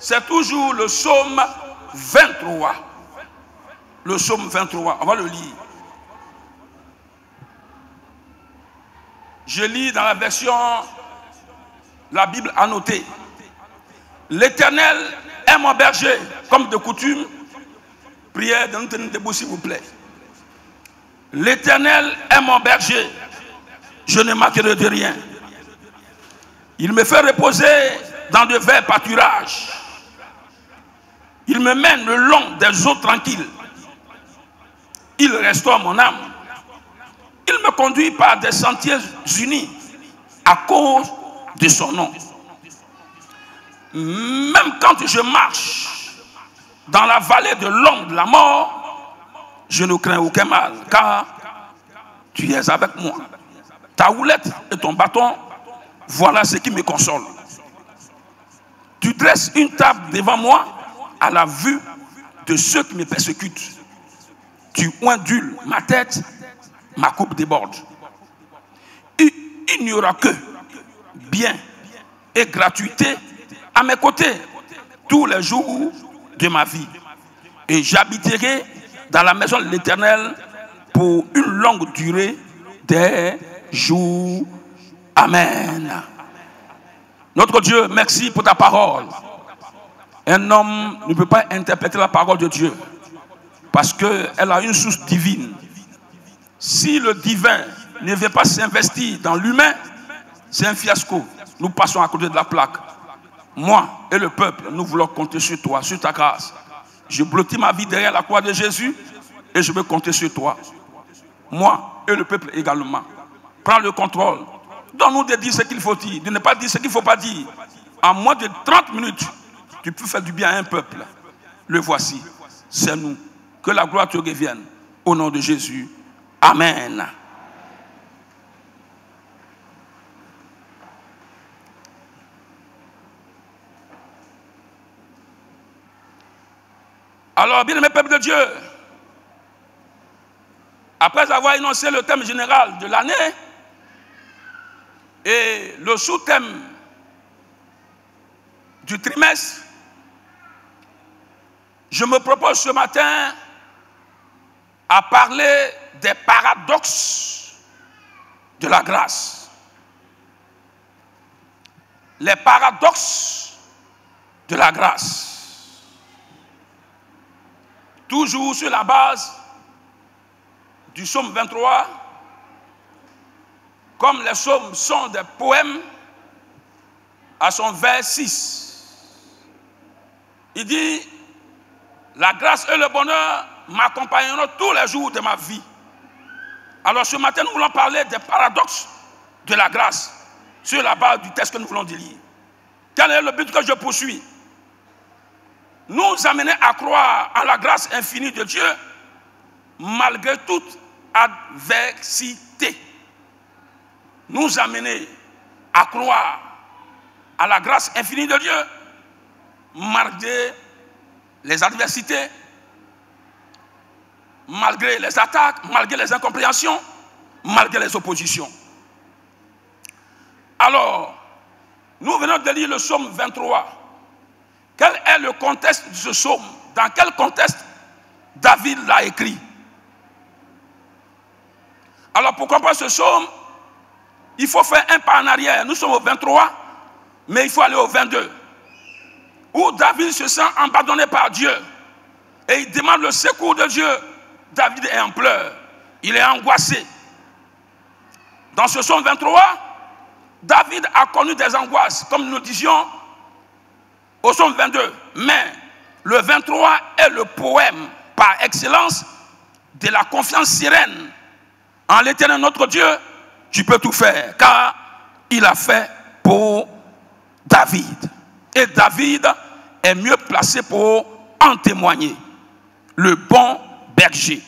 c'est toujours le psaume 23. Le psaume 23, on va le lire. Je lis dans la version, la Bible annotée. L'Éternel est mon berger, comme de coutume. Prière de nous tenir debout, s'il vous plaît. L'Éternel est mon berger, je ne manquerai de rien. Il me fait reposer dans de verts pâturages. Il me mène le long des eaux tranquilles. Il restaure mon âme. Il me conduit par des sentiers unis à cause de son nom. Même quand je marche dans la vallée de l'ombre de la mort, je ne crains aucun mal, car tu es avec moi. Ta houlette et ton bâton, voilà ce qui me console. Tu dresses une table devant moi à la vue de ceux qui me persécutent. Tu ondules ma tête, ma coupe déborde. Il n'y aura que bien et gratuité à mes côtés tous les jours de ma vie. Et j'habiterai dans la maison de l'Éternel pour une longue durée des jours. Amen. Notre Dieu, merci pour ta parole. Un homme ne peut pas interpréter la parole de Dieu parce qu'elle a une source divine. Si le divin ne veut pas s'investir dans l'humain, c'est un fiasco. Nous passons à côté de la plaque. Moi et le peuple, nous voulons compter sur toi, sur ta grâce. Je blottis ma vie derrière la croix de Jésus et je veux compter sur toi. Moi et le peuple également. Prends le contrôle. Donne-nous de dire ce qu'il faut dire, de ne pas dire ce qu'il ne faut pas dire. En moins de 30 minutes, tu peux faire du bien à un peuple. Le voici, c'est nous. Que la gloire te revienne. Au nom de Jésus. Amen. Alors, bien-aimé peuple de Dieu, après avoir énoncé le thème général de l'année et le sous-thème du trimestre, je me propose ce matin à parler des paradoxes de la grâce. Les paradoxes de la grâce. Toujours sur la base du psaume 23, comme les psaumes sont des poèmes, à son vers 6. Il dit, la grâce et le bonheur m'accompagneront tous les jours de ma vie. Alors ce matin, nous voulons parler des paradoxes de la grâce sur la base du texte que nous voulons lire. Quel est le but que je poursuis? Nous amener à croire en la grâce infinie de Dieu malgré toute adversité. Nous amener à croire à la grâce infinie de Dieu malgré les adversités, malgré les attaques, malgré les incompréhensions, malgré les oppositions. Alors, nous venons de lire le psaume 23. Quel est le contexte de ce psaume? Dans quel contexte David l'a écrit? Alors, pour comprendre ce psaume, il faut faire un pas en arrière. Nous sommes au 23, mais il faut aller au 22. Où David se sent abandonné par Dieu. Et il demande le secours de Dieu. David est en pleurs. Il est angoissé. Dans ce psaume 23, David a connu des angoisses, comme nous disions au psaume 22. Mais le 23 est le poème par excellence de la confiance sereine. En l'Éternel notre Dieu, tu peux tout faire, car il a fait pour David. Et David est mieux placé pour en témoigner. Le bon berger.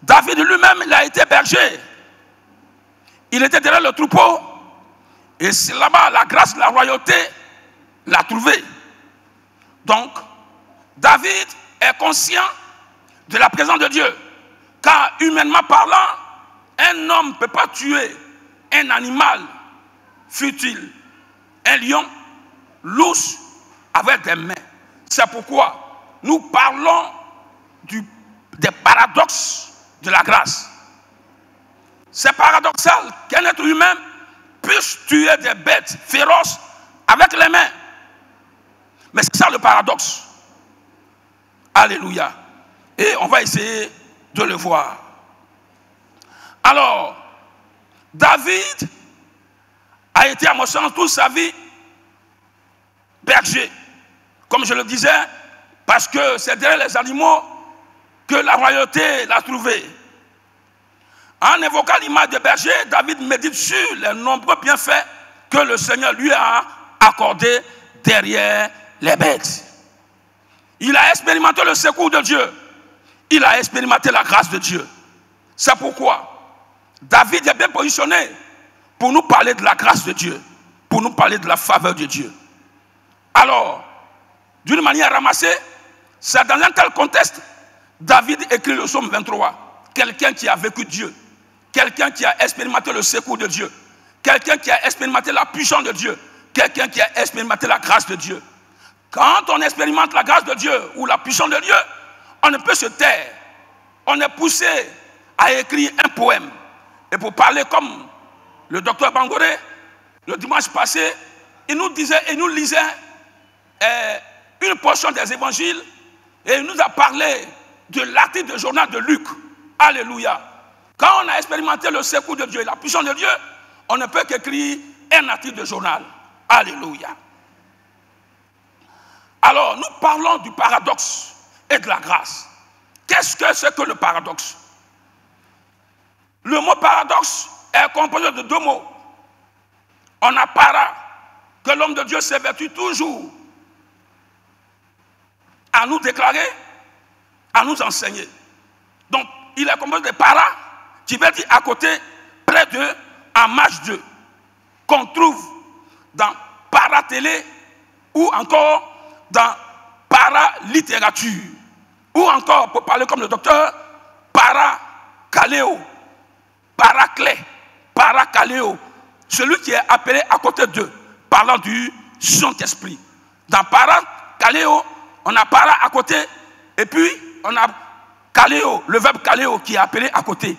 David lui-même, il a été berger. Il était derrière le troupeau. Et c'est là-bas la grâce de la royauté l'a trouvé. Donc, David est conscient de la présence de Dieu. Car humainement parlant, un homme ne peut pas tuer un animal futile, un lion, l'ours avec des mains. C'est pourquoi nous parlons des paradoxes de la grâce. C'est paradoxal qu'un être humain puisse tuer des bêtes féroces avec les mains. Mais c'est ça le paradoxe. Alléluia. Et on va essayer de le voir. Alors, David a été à mon sens toute sa vie berger. Comme je le disais, parce que c'est derrière les animaux que la royauté l'a trouvé. En évoquant l'image de berger, David médite sur les nombreux bienfaits que le Seigneur lui a accordés derrière les bêtes. Il a expérimenté le secours de Dieu. Il a expérimenté la grâce de Dieu. C'est pourquoi David est bien positionné pour nous parler de la grâce de Dieu, pour nous parler de la faveur de Dieu. Alors, d'une manière ramassée, c'est dans un tel contexte, David écrit le psaume 23. Quelqu'un qui a vécu Dieu, quelqu'un qui a expérimenté le secours de Dieu, quelqu'un qui a expérimenté la puissance de Dieu, quelqu'un qui a expérimenté la grâce de Dieu. Quand on expérimente la grâce de Dieu ou la puissance de Dieu, on ne peut se taire. On est poussé à écrire un poème. Et pour parler comme le docteur Bangoré, le dimanche passé, il nous lisait une portion des évangiles et il nous a parlé de l'article de journal de Luc. Alléluia. Quand on a expérimenté le secours de Dieu et la puissance de Dieu, on ne peut qu'écrire un article de journal. Alléluia. Alors, nous parlons du paradoxe et de la grâce. Qu'est-ce que c'est que le paradoxe? Le mot paradoxe est composé de deux mots. On a para, que l'homme de Dieu s'évertue toujours à nous déclarer, à nous enseigner. Donc, il est composé de para, qui veut dire à côté, près de, en marge de, qu'on trouve dans paratélé ou encore dans paralittérature, ou encore, pour parler comme le docteur, paracaléo, paraclé, paracaléo, celui qui est appelé à côté d'eux, parlant du Saint-Esprit. Dans paracaléo, on a para à côté, et puis on a caléo, le verbe caléo qui est appelé à côté.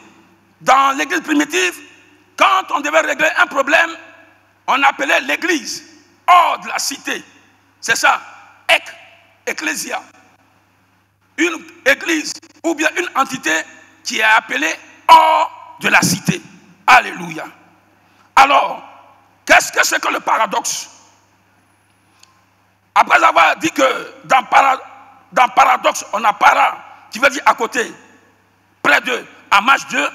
Dans l'église primitive, quand on devait régler un problème, on appelait l'église hors de la cité. C'est ça, ecclésia. Une église ou bien une entité qui est appelée hors de la cité. Alléluia. Alors, qu'est-ce que c'est que le paradoxe? Après avoir dit que dans paradoxe, on a para, qui veut dire à côté, près de, à marge de,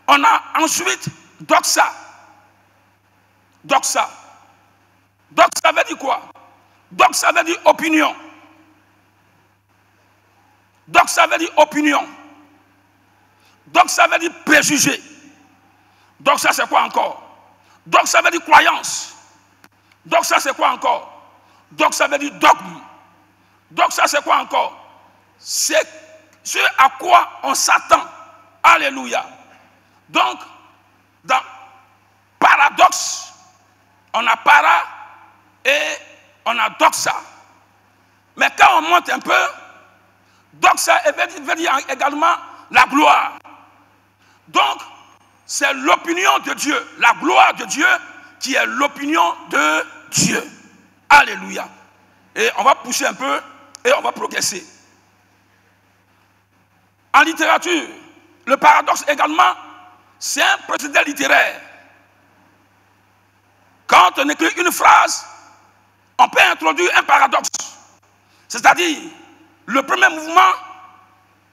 on a ensuite doxa. Doxa. Doxa veut dire quoi? Doxa veut dire opinion. Doxa veut dire opinion. Doxa veut dire préjugé. Doxa c'est quoi encore? Doxa veut dire croyance. Doxa c'est quoi encore? Doxa veut dire dogme. Doxa c'est quoi encore? C'est ce à quoi on s'attend. Alléluia. Donc, dans paradoxe, on a para et on a doxa. Mais quand on monte un peu, doxa veut dire également la gloire. Donc, c'est l'opinion de Dieu, la gloire de Dieu qui est l'opinion de Dieu. Alléluia. Et on va pousser un peu et on va progresser. En littérature, le paradoxe également, c'est un procédé littéraire. Quand on écrit une phrase, on peut introduire un paradoxe. C'est-à-dire, le premier mouvement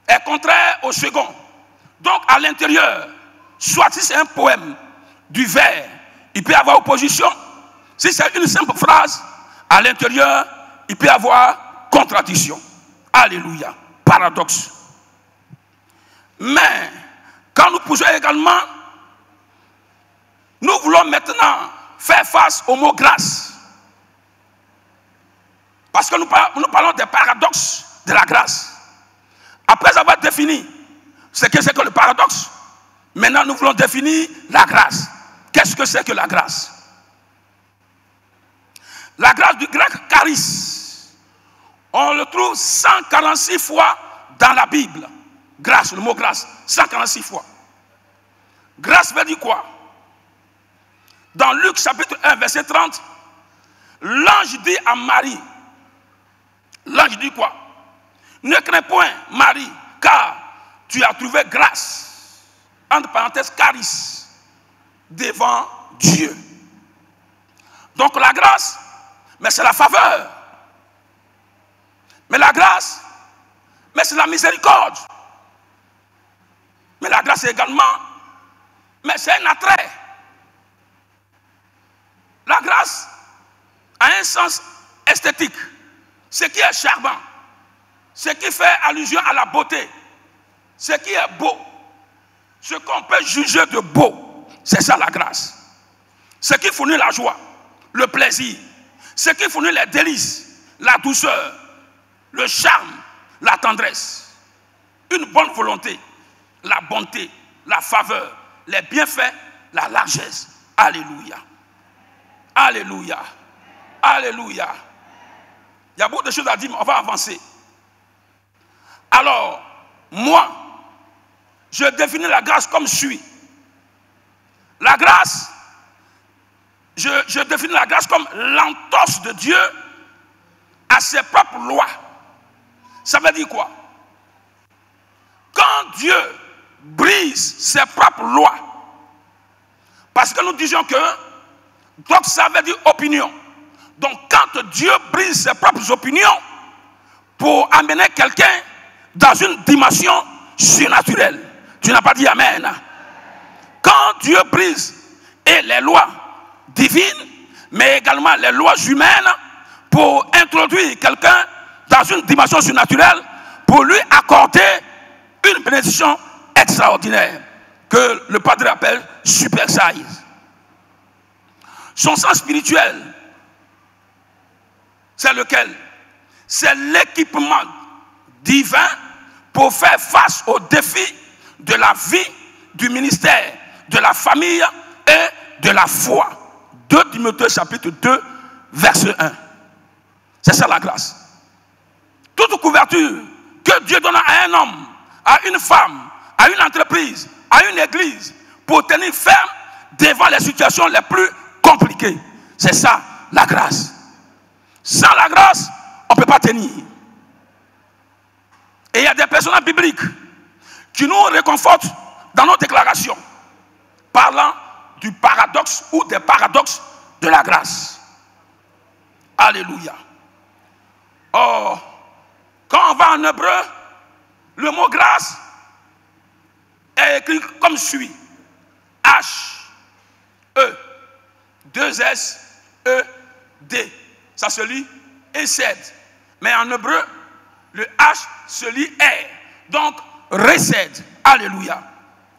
est contraire au second. Donc, à l'intérieur, soit si c'est un poème, du vers, il peut y avoir opposition. Si c'est une simple phrase, à l'intérieur, il peut y avoir contradiction. Alléluia. Paradoxe. Mais, quand nous poussons également, nous voulons maintenant faire face au mot grâce. Parce que nous parlons des paradoxes de la grâce. Après avoir défini ce que c'est que le paradoxe, maintenant nous voulons définir la grâce. Qu'est-ce que c'est que la grâce? La grâce du grec charis On le trouve 146 fois dans la Bible. Grâce, le mot grâce, 146 fois. Grâce veut dire quoi? Dans Luc chapitre 1, verset 30, l'ange dit à Marie, l'ange dit quoi? Ne crains point, Marie, car tu as trouvé grâce, entre parenthèses, charis, devant Dieu. Donc la grâce, mais c'est la faveur. Mais la grâce, mais c'est la miséricorde. Mais la grâce également, mais c'est un attrait. La grâce a un sens esthétique. Ce qui est charmant, ce qui fait allusion à la beauté, ce qui est beau, ce qu'on peut juger de beau, c'est ça la grâce. Ce qui fournit la joie, le plaisir, ce qui fournit les délices, la douceur, le charme, la tendresse, une bonne volonté, la bonté, la faveur, les bienfaits, la largesse. Alléluia. Alléluia. Alléluia. Il y a beaucoup de choses à dire, mais on va avancer. Alors, moi, je définis la grâce comme suit. La grâce, je définis la grâce comme l'entorse de Dieu à ses propres lois. Ça veut dire quoi? Quand Dieu brise ses propres lois, parce que nous disions que, donc ça veut dire opinion. Donc quand Dieu brise ses propres opinions pour amener quelqu'un dans une dimension surnaturelle, tu n'as pas dit amen. Quand Dieu brise et les lois divines, mais également les lois humaines, pour introduire quelqu'un dans une dimension surnaturelle, pour lui accorder une bénédiction extraordinaire que le Padre appelle super size. Son sens spirituel, c'est lequel? C'est l'équipement divin pour faire face aux défis de la vie, du ministère, de la famille et de la foi. 2 Timothée chapitre 2, verset 1. C'est ça la grâce. Toute couverture que Dieu donne à un homme, à une femme, à une entreprise, à une église, pour tenir ferme devant les situations les plus compliquées. C'est ça la grâce. Sans la grâce, on ne peut pas tenir. Et il y a des personnages bibliques qui nous réconfortent dans nos déclarations, parlant du paradoxe ou des paradoxes de la grâce. Alléluia. Or, quand on va en hébreu, le mot grâce est écrit comme suit. H, E, 2 S, E, D. Ça se lit Esed. Mais en hébreu, le H se lit R. Donc, Resed. Alléluia.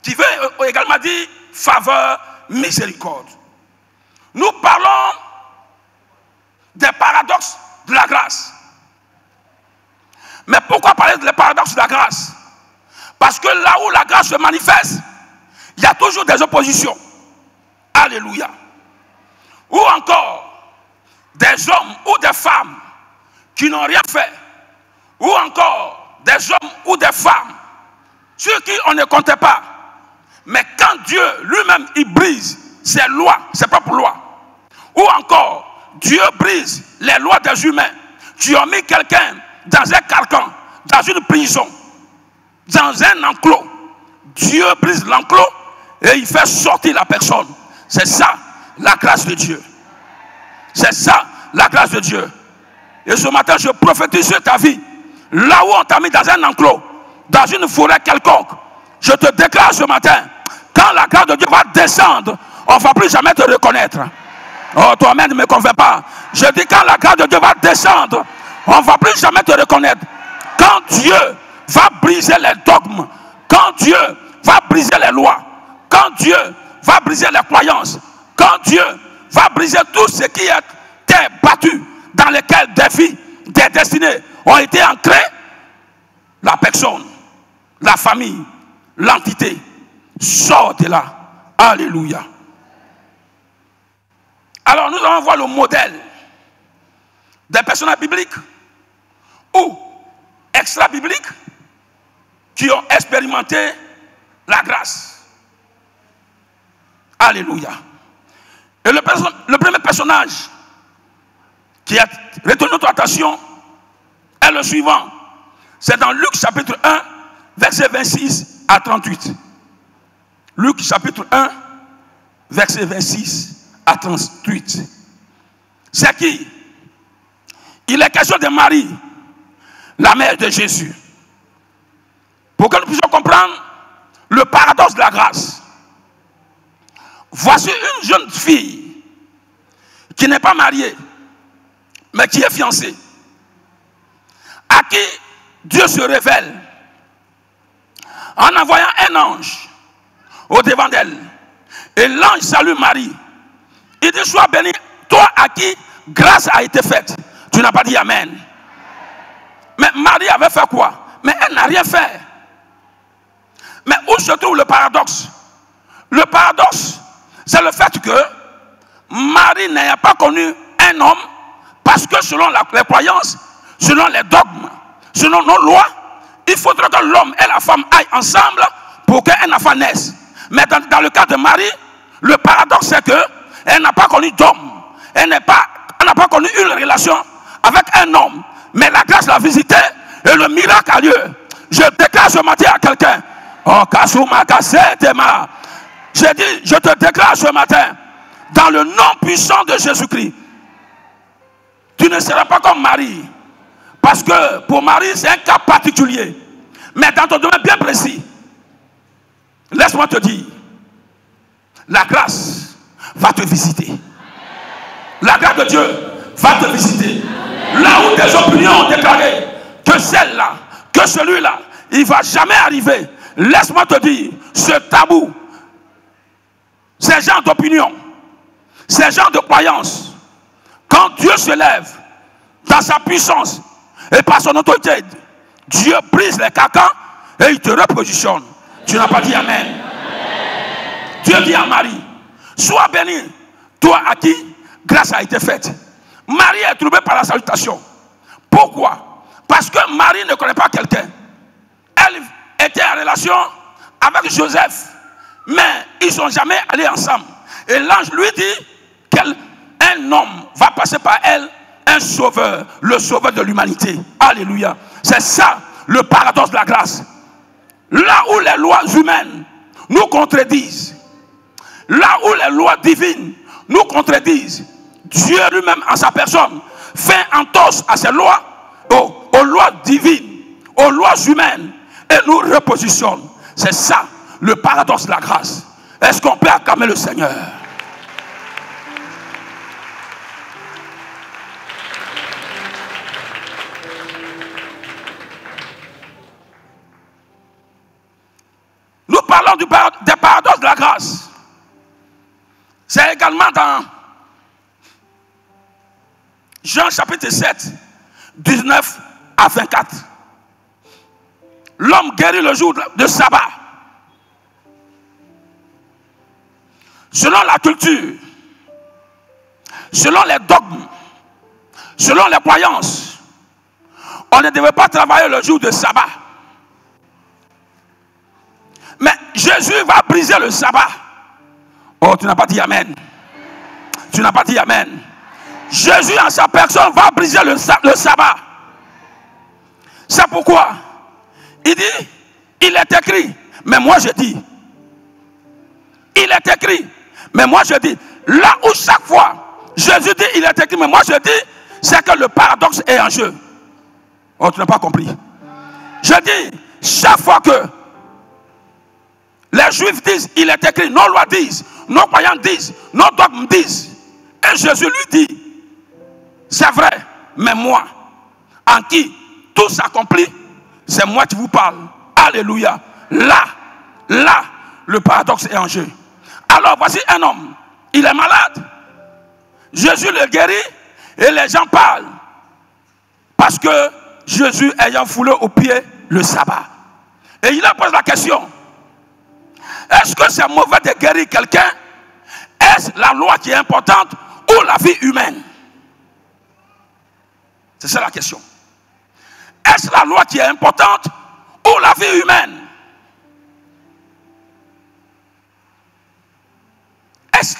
Qui veut également dire faveur, miséricorde. Nous parlons des paradoxes de la grâce. Mais pourquoi parler des paradoxes de la grâce? Parce que là où la grâce se manifeste, il y a toujours des oppositions. Alléluia. Ou encore, des hommes ou des femmes qui n'ont rien fait. Ou encore, des hommes ou des femmes sur qui on ne comptait pas. Mais quand Dieu lui-même, il brise ses lois, ses propres lois. Ou encore, Dieu brise les lois des humains qui ont mis quelqu'un dans un carcan, dans une prison, dans un enclos. Dieu brise l'enclos et il fait sortir la personne. C'est ça la grâce de Dieu. C'est ça la grâce de Dieu. Et ce matin, je prophétise sur ta vie. Là où on t'a mis dans un enclos, dans une forêt quelconque, je te déclare ce matin, quand la grâce de Dieu va descendre, on ne va plus jamais te reconnaître. Oh, toi-même ne me convainc pas. Je dis quand la grâce de Dieu va descendre, on ne va plus jamais te reconnaître. Quand Dieu va briser les dogmes, quand Dieu va briser les lois, quand Dieu va briser les croyances, quand Dieu va briser tout ce qui est battu, dans lesquels des vies, des destinées ont été ancrées, la personne, la famille, l'entité sort de là. Alléluia. Alors nous allons voir le modèle des personnages bibliques ou extra-bibliques qui ont expérimenté la grâce. Alléluia. Et le premier personnage qui a retenu notre attention est le suivant. C'est dans Luc chapitre 1, verset 26 à 38. Luc chapitre 1, verset 26 à 38. C'est qui? Il est question de Marie, la mère de Jésus. Pour que nous puissions comprendre le paradoxe de la grâce. Voici une jeune fille qui n'est pas mariée, mais qui est fiancée, à qui Dieu se révèle en envoyant un ange au devant d'elle. Et l'ange salue Marie. Il dit: sois bénie, toi à qui grâce a été faite. Tu n'as pas dit amen. Mais Marie avait fait quoi? Mais elle n'a rien fait. Mais où se trouve le paradoxe? Le paradoxe, c'est le fait que Marie n'ayant pas connu un homme, parce que selon les croyances, selon les dogmes, selon nos lois, il faudrait que l'homme et la femme aillent ensemble pour qu'un enfant naisse. Mais dans le cas de Marie, le paradoxe c'est qu'elle n'a pas connu d'homme. Elle n'a pas connu une relation avec un homme. Mais la grâce l'a visité et le miracle a lieu. Je déclare ce matin à quelqu'un. Oh, Kasuma Kasetema. J'ai dit, je te déclare ce matin, dans le nom puissant de Jésus-Christ, tu ne seras pas comme Marie. Parce que pour Marie, c'est un cas particulier. Mais dans ton domaine bien précis, laisse-moi te dire, la grâce va te visiter. La grâce de Dieu va te visiter. Là où tes opinions ont déclaré que celle-là, que celui-là, il ne va jamais arriver. Laisse-moi te dire, ce tabou, ces gens d'opinion, ces gens de croyance, quand Dieu se lève dans sa puissance et par son autorité, Dieu brise les carcans et il te repositionne. Tu n'as pas dit amen. Dieu dit à Marie: sois bénie, toi à qui grâce a été faite. Marie est troublée par la salutation. Pourquoi? Parce que Marie ne connaît pas quelqu'un. Elle était en relation avec Joseph, mais ils ne sont jamais allés ensemble. Et l'ange lui dit qu'un homme va passer par elle, un sauveur, le sauveur de l'humanité. Alléluia. C'est ça le paradoxe de la grâce. Là où les lois humaines nous contredisent, là où les lois divines nous contredisent, Dieu lui-même en sa personne fait entorse à ces lois, aux lois divines, aux lois humaines, et nous repositionne. C'est ça le paradoxe de la grâce. Est-ce qu'on peut acclamer le Seigneur? Nous parlons des paradoxes de la grâce. C'est également dans Jean chapitre 7, 19 à 24. L'homme guérit le jour de sabbat. Selon la culture, selon les dogmes, selon les croyances, on ne devait pas travailler le jour de sabbat. Mais Jésus va briser le sabbat. Oh, tu n'as pas dit amen. Tu n'as pas dit amen. Jésus en sa personne va briser le sabbat. C'est pourquoi il dit, il est écrit, mais moi je dis. Il est écrit, mais moi je dis. Là où chaque fois Jésus dit, il est écrit, mais moi je dis, c'est que le paradoxe est en jeu. Oh, tu n'as pas compris. Je dis, chaque fois que les Juifs disent, il est écrit, nos lois disent, nos croyants disent, nos dogmes disent, et Jésus lui dit, c'est vrai, mais moi, en qui tout s'accomplit, c'est moi qui vous parle. Alléluia. Là, le paradoxe est en jeu. Alors, voici un homme, il est malade. Jésus le guérit et les gens parlent. Parce que Jésus ayant foulé aux pieds le sabbat. Et il a posé la question. Est-ce que c'est mauvais de guérir quelqu'un? Est-ce la loi qui est importante ou la vie humaine? C'est ça la question. Est-ce la loi qui est importante ou la vie humaine? Est-ce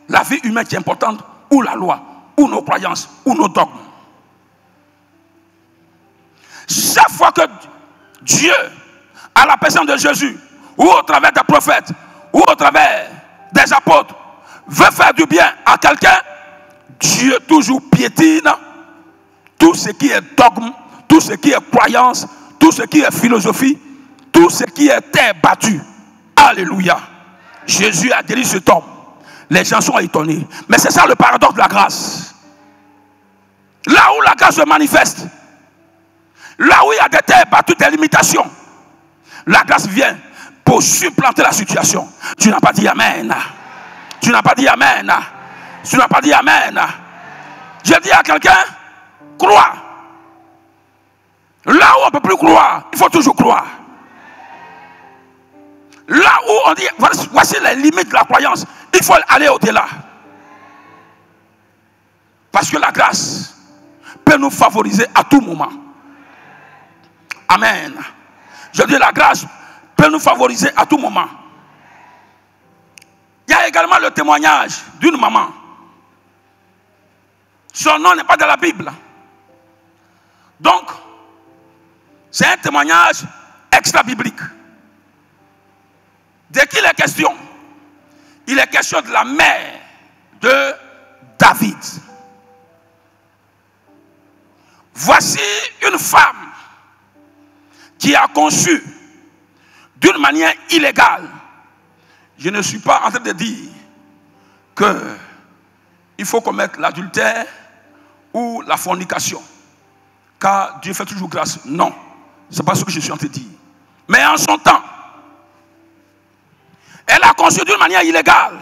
la vie humaine qui est importante ou la loi, ou nos croyances, ou nos dogmes? Chaque fois que Dieu, à la personne de Jésus, ou au travers des prophètes, ou au travers des apôtres, veut faire du bien à quelqu'un, Dieu toujours piétine tout ce qui est dogme, tout ce qui est croyance, tout ce qui est philosophie, tout ce qui est terre battue. Alléluia. Jésus a guéri cet homme. Les gens sont étonnés. Mais c'est ça le paradoxe de la grâce. Là où la grâce se manifeste, là où il y a des terres battues, des limitations, la grâce vient pour supplanter la situation. Tu n'as pas dit Amen. Tu n'as pas dit Amen. Tu n'as pas dit Amen. Je dis à quelqu'un, crois. Là où on ne peut plus croire, il faut toujours croire. Là où on dit, voici les limites de la croyance, il faut aller au-delà. Parce que la grâce peut nous favoriser à tout moment. Amen. Je dis, la grâce peut nous favoriser à tout moment. Il y a également le témoignage d'une maman. Son nom n'est pas dans la Bible. Donc, c'est un témoignage extra-biblique. De qui il est question? Il est question de la mère de David. Voici une femme qui a conçu d'une manière illégale. Je ne suis pas en train de dire qu'il faut commettre l'adultère ou la fornication, car Dieu fait toujours grâce. Non, ce n'est pas ce que je suis en train de dire. Mais en son temps, elle a conçu d'une manière illégale.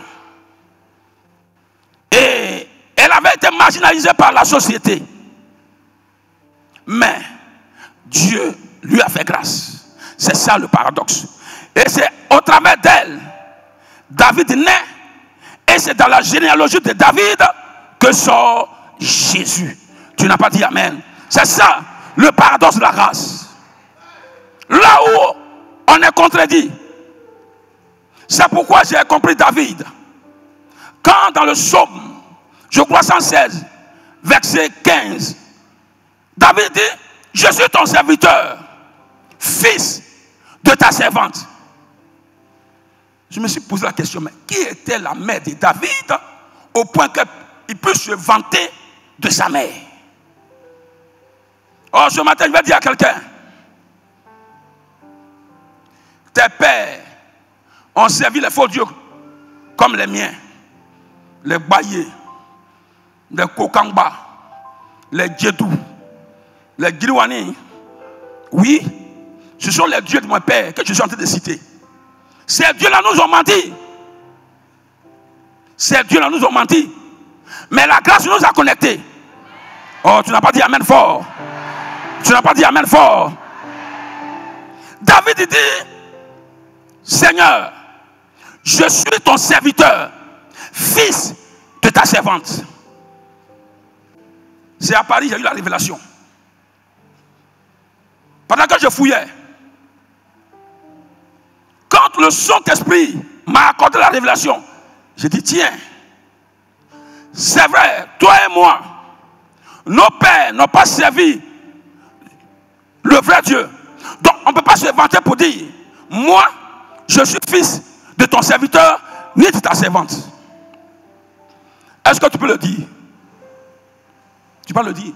Et elle avait été marginalisée par la société. Mais Dieu lui a fait grâce. C'est ça le paradoxe. Et c'est au travers d'elle, David naît. Et c'est dans la généalogie de David que sort Jésus. Tu n'as pas dit Amen. C'est ça le paradoxe de la grâce. Là où on est contredit. C'est pourquoi j'ai compris David. Quand dans le psaume, je crois 116, verset 15, David dit, je suis ton serviteur, fils de ta servante. Je me suis posé la question, mais qui était la mère de David au point qu'il puisse se vanter de sa mère? Oh, ce matin, je vais dire à quelqu'un, tes pères ont servi les faux dieux comme les miens. Les Baye, les Kokangba, les Djedou, les Giriwani. Oui, ce sont les dieux de mon père que je suis en train de citer. Ces dieux-là nous ont menti. Ces dieux-là nous ont menti. Mais la grâce nous a connectés. Oh, tu n'as pas dit Amen fort. Tu n'as pas dit Amen fort. David dit, Seigneur, je suis ton serviteur, fils de ta servante. C'est à Paris, j'ai eu la révélation. Pendant que je fouillais, quand le Saint-Esprit m'a accordé la révélation, j'ai dit, tiens, c'est vrai, toi et moi, nos pères n'ont pas servi le vrai Dieu. Donc, on ne peut pas se vanter pour dire, moi, je suis fils de ton serviteur, ni de ta servante. Est-ce que tu peux le dire? Tu peux le dire?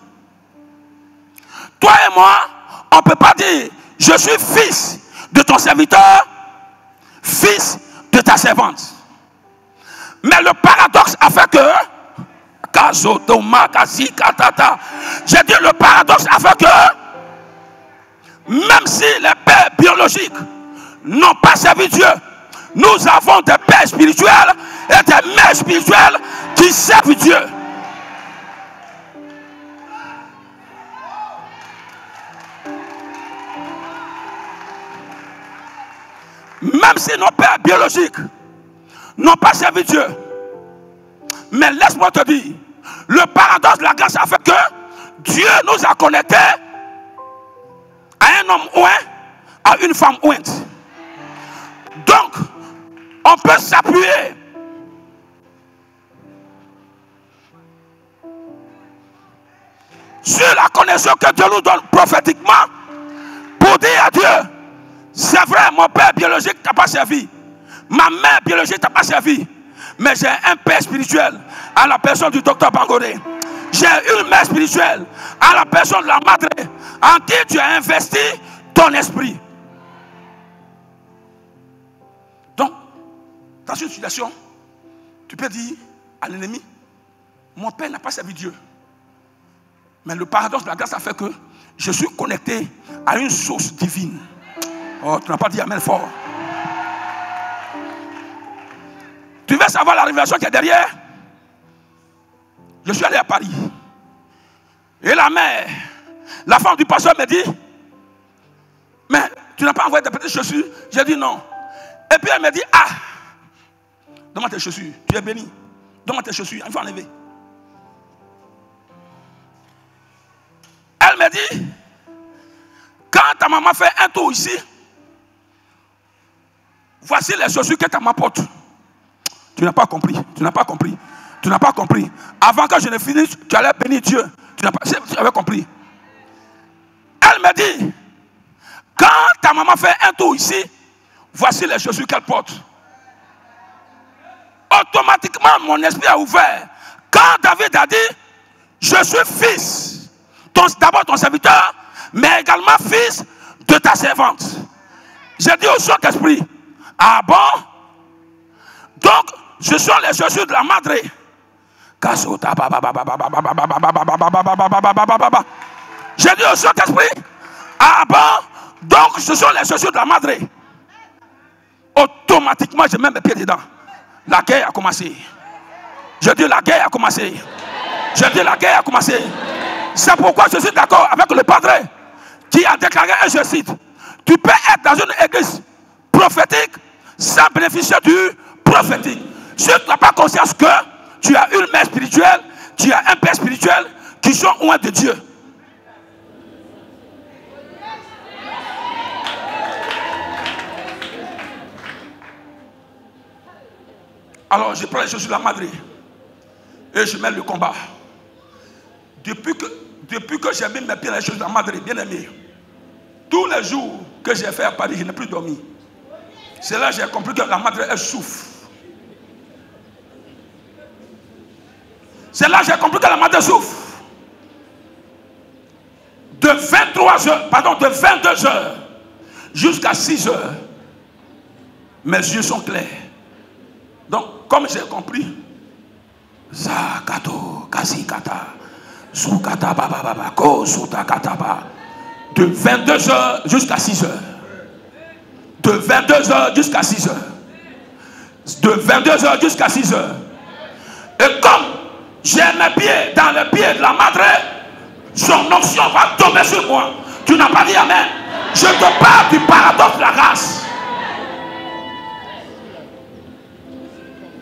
Toi et moi, on ne peut pas dire, je suis fils de ton serviteur, fils de ta servante. Mais le paradoxe a fait que, j'ai dit le paradoxe a fait que, même si les pères biologiques n'ont pas servi Dieu, nous avons des pères spirituels et des mères spirituelles qui servent Dieu. Même si nos pères biologiques n'ont pas servi Dieu. Mais laisse-moi te dire, le paradoxe de la grâce a fait que Dieu nous a connectés à un homme oint, à une femme ointe. Donc, on peut s'appuyer sur la connaissance que Dieu nous donne prophétiquement pour dire à Dieu, c'est vrai, mon père biologique t'a pas servi, ma mère biologique t'a pas servi, mais j'ai un père spirituel à la personne du docteur Bangoré. J'ai une mère spirituelle à la personne de la madre en qui tu as investi ton esprit. Donc, dans une situation, tu peux dire à l'ennemi, mon père n'a pas servi Dieu. Mais le paradoxe de la grâce a fait que je suis connecté à une source divine. Oh, tu n'as pas dit amen fort. Tu veux savoir la révélation qui est derrière? Je suis allé à Paris. Et la mère, la femme du pasteur me dit, mais tu n'as pas envoyé des petites chaussures? J'ai dit non. Et puis elle me dit, ah, donne-moi tes chaussures, tu es béni. Donne-moi tes chaussures, il faut enlever. Elle me dit, quand ta maman fait un tour ici, voici les chaussures que ta maman porte. Tu n'as pas compris, tu n'as pas compris, tu n'as pas compris. Avant que je ne finisse, tu allais bénir Dieu. Tu avais compris. Elle me dit, quand ta maman fait un tour ici, voici les chaussures qu'elle porte. Automatiquement, mon esprit a ouvert. Quand David a dit, je suis fils, d'abord ton serviteur, mais également fils de ta servante. J'ai dit au Saint-Esprit, ah bon? Donc, ce sont les chaussures de la madre. J'ai dit au Saint-Esprit, ah bon? Donc, ce sont les chaussures de la madre. Automatiquement, je mets mes pieds dedans. La guerre a commencé. Je dis la guerre a commencé. Je dis la guerre a commencé. C'est pourquoi je suis d'accord avec le padre qui a déclaré, et je cite, tu peux être dans une église prophétique sans bénéficier du prophétique. Si tu n'as pas conscience que tu as une mère spirituelle, tu as un père spirituel qui sont loin de Dieu. Alors je prends les chaussures de la madre et je mets le combat. Depuis que j'ai mis mes pieds dans les chaussures de la madre, bien aimé, tous les jours que j'ai fait à Paris, je n'ai plus dormi. C'est là que j'ai compris que la madre, elle souffre. C'est là que j'ai compris que la madre souffre. De 22 heures jusqu'à 6 heures, mes yeux sont clairs. Donc, comme j'ai compris, Zakato, Kasikata, Sukata, Baba, Ko, Suta, Kataba, de 22 heures jusqu'à 6 heures. De 22 heures jusqu'à 6 heures. De 22 heures jusqu'à 6 heures. Et comme j'ai mes pieds dans les pieds de la madre, son onction va tomber sur moi. Tu n'as pas dit amen. Je te parle du paradoxe de la grâce.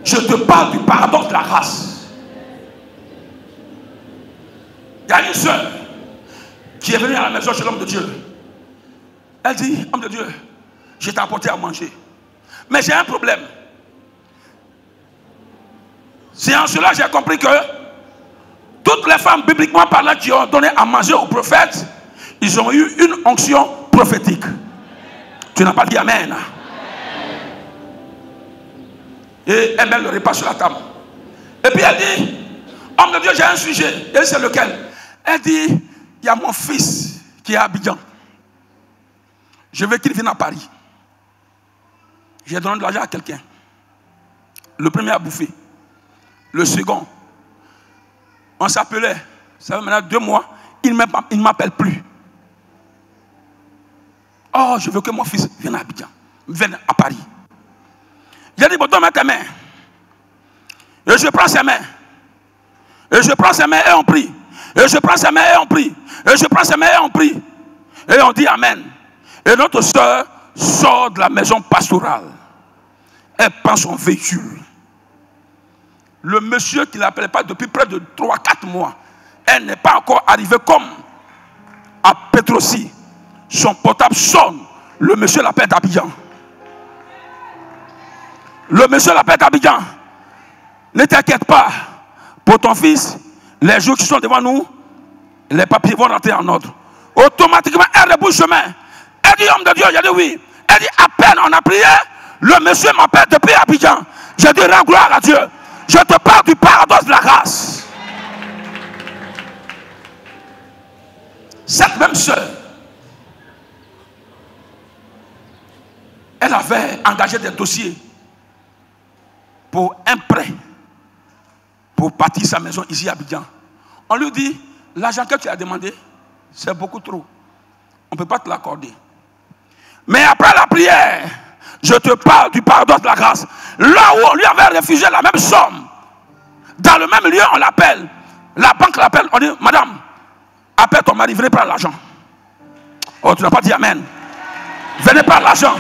Je te parle du paradoxe de la grâce. Il y a une soeur qui est venue à la maison chez l'homme de Dieu. Elle dit, homme de Dieu, je t'ai apporté à manger. Mais j'ai un problème. C'est en cela que j'ai compris que toutes les femmes bibliquement parlant qui ont donné à manger aux prophètes, ils ont eu une onction prophétique. Tu n'as pas dit amen. Et elle met le repas sur la table. Et puis elle dit, homme de Dieu, j'ai un sujet. Et c'est lequel? Elle dit, il y a mon fils qui est à Abidjan. Je veux qu'il vienne à Paris. J'ai donné de l'argent à quelqu'un. Le premier a bouffé. Le second, on s'appelait. Ça fait maintenant 2 mois, il ne m'appelle plus. Oh, je veux que mon fils vienne à Abidjan. Vienne à Paris. J'ai dit, bon, donne-moi tes mains. Et je prends ses mains. Et je prends ses mains et on prie. Et je prends ses mains et on prie. Et je prends ses mains et on prie. Et on dit amen. Et notre soeur sort de la maison pastorale. Elle prend son véhicule. Le monsieur qui ne l'appelait pas depuis près de 3-4 mois, elle n'est pas encore arrivée comme à Petrosi. son portable sonne. Le monsieur l'appelle d'Abidjan. Le monsieur l'appelle d'Abidjan. Ne t'inquiète pas. Pour ton fils, les jours qui sont devant nous, les papiers vont rentrer en ordre. Automatiquement, elle rebouche chemin. Elle dit, homme de Dieu, j'ai dit oui. Elle dit, à peine on a prié, le monsieur m'appelle depuis Abidjan. Je dis, rends gloire à Dieu. Je te parle du pardon de la grâce. Cette même sœur, elle avait engagé des dossiers pour un prêt, pour bâtir sa maison ici à Abidjan. On lui dit, l'argent que tu as demandé, c'est beaucoup trop. On ne peut pas te l'accorder. Mais après la prière, je te parle du pardon de la grâce. Là où on lui avait refusé la même somme, dans le même lieu, on l'appelle. La banque l'appelle, on dit, madame, appelle ton mari, venez prendre l'argent. Oh, tu n'as pas dit amen. Venez prendre l'argent.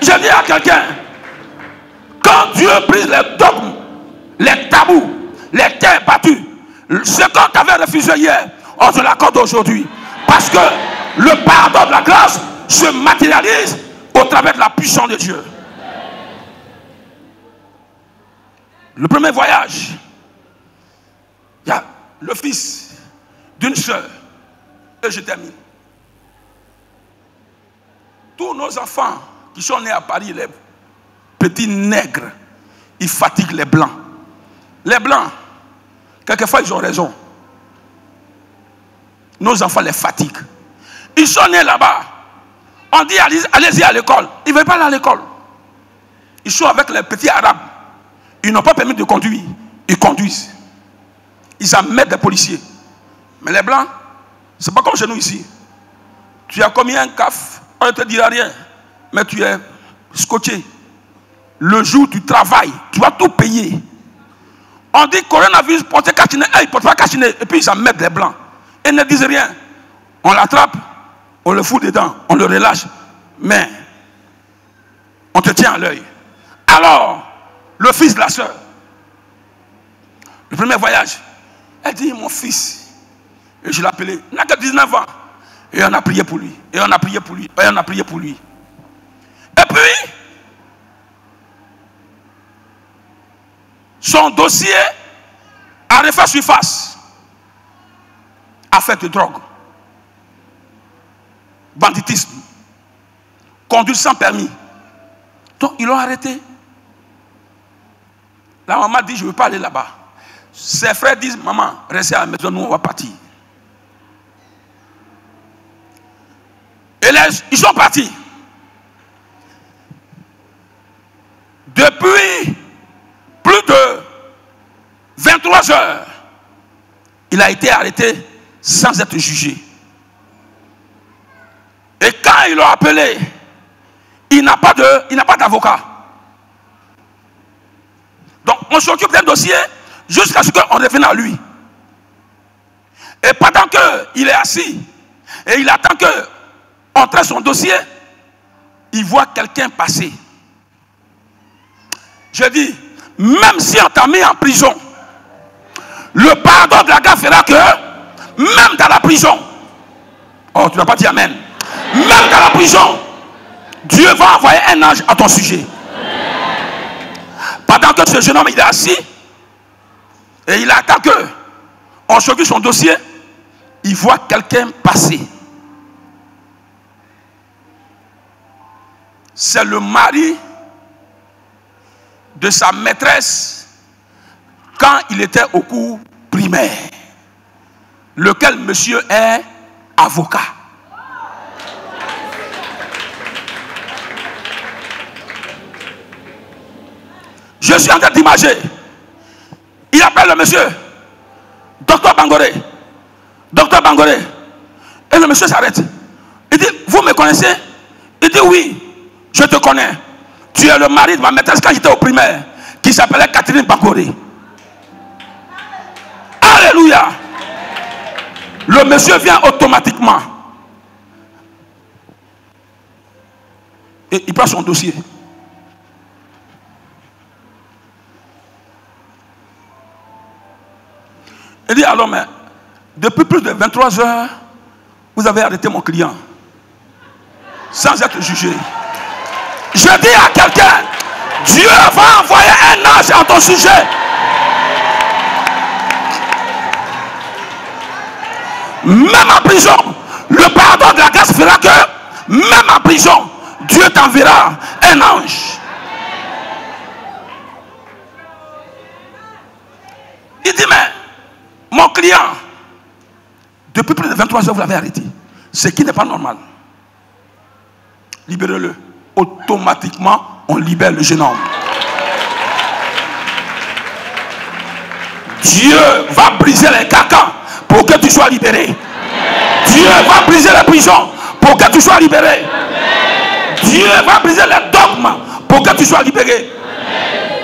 Je dis à quelqu'un, quand Dieu brise les dogmes, les tabous, les terres battues, ce qu'on t'avait refusé hier, on te l'accorde aujourd'hui. Parce que le pardon de la grâce se matérialise au travers de la puissance de Dieu. Le premier voyage, il y a le fils d'une sœur, et je termine. Tous nos enfants qui sont nés à Paris, les petits nègres, ils fatiguent les blancs. Les blancs, quelquefois ils ont raison. Nos enfants les fatiguent. Ils sont nés là-bas. On dit allez-y à l'école. Ils ne veulent pas aller à l'école. Ils sont avec les petits arabes. Ils n'ont pas permis de conduire. Ils conduisent. Ils en mettent des policiers. Mais les blancs, c'est pas comme chez nous ici. Tu as commis un CAF, on ne te dira rien. Mais tu es scotché. Le jour où tu travailles, tu vas tout payer. On dit coronavirus, portez cachiné. Ils ne portent pas cachiné. Et puis ils en mettent des blancs. Et ne disent rien. On l'attrape, on le fout dedans, on le relâche. Mais on te tient à l'œil. Alors, le fils de la soeur, le premier voyage, elle dit, mon fils, et je l'ai appelé, il n'a que 19 ans. Et on a prié pour lui, et on a prié pour lui, et on a prié pour lui. Et puis, son dossier a refait surface. Affaire de drogue, banditisme, conduite sans permis. Donc, ils l'ont arrêté. La maman dit, je ne veux pas aller là-bas. Ses frères disent, maman, restez à la maison, nous on va partir. Et là, ils sont partis. Depuis plus de 23 heures, il a été arrêté sans être jugé. Et quand ils l'ont appelé, il n'a pas d'avocat. Donc on s'occupe d'un dossier jusqu'à ce qu'on revienne à lui. Et pendant qu'il est assis et il attend qu'on traite son dossier, il voit quelqu'un passer. Je dis, même si on t'a mis en prison, le pardon de la grâce fera que, même dans la prison, oh, tu n'as pas dit amen, même dans la prison, Dieu va envoyer un ange à ton sujet. Pendant que ce jeune homme il est assis et il attend qu'on s'occupe de son dossier, il voit quelqu'un passer. C'est le mari de sa maîtresse quand il était au cours primaire, lequel monsieur est avocat. Je suis en train d'imager. Il appelle le monsieur, docteur Bangoré. Docteur Bangoré. Et le monsieur s'arrête. Il dit, vous me connaissez? Il dit, oui, je te connais. Tu es le mari de ma maîtresse quand j'étais au primaire, qui s'appelait Catherine Bangoré. Alléluia. Le monsieur vient automatiquement. Et il prend son dossier. Il dit, alors, mais depuis plus de 23 heures, vous avez arrêté mon client. sans être jugé. Je dis à quelqu'un, Dieu va envoyer un ange en ton sujet. Même en prison, le pardon de la grâce fera que, même en prison, Dieu t'enverra un ange. Il dit, mais mon client, depuis plus de 23 heures, vous l'avez arrêté. Ce qui n'est pas normal. Libérez-le. Automatiquement, on libère le jeune homme. Dieu va briser les carcans pour que tu sois libéré. Dieu va briser les prisons pour que tu sois libéré. Dieu va briser les dogmes pour que tu sois libéré.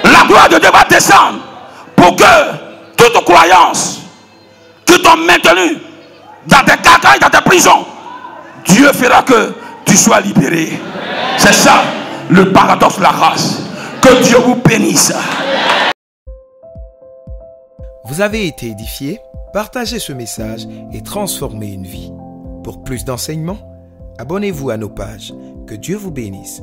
La gloire de Dieu va descendre pour que toutes croyances qui t'ont maintenu dans tes carcans et dans tes prisons, Dieu fera que tu sois libéré. C'est ça le paradoxe de la grâce. Que Dieu vous bénisse. Vous avez été édifié? Partagez ce message et transformez une vie. Pour plus d'enseignements, abonnez-vous à nos pages. Que Dieu vous bénisse.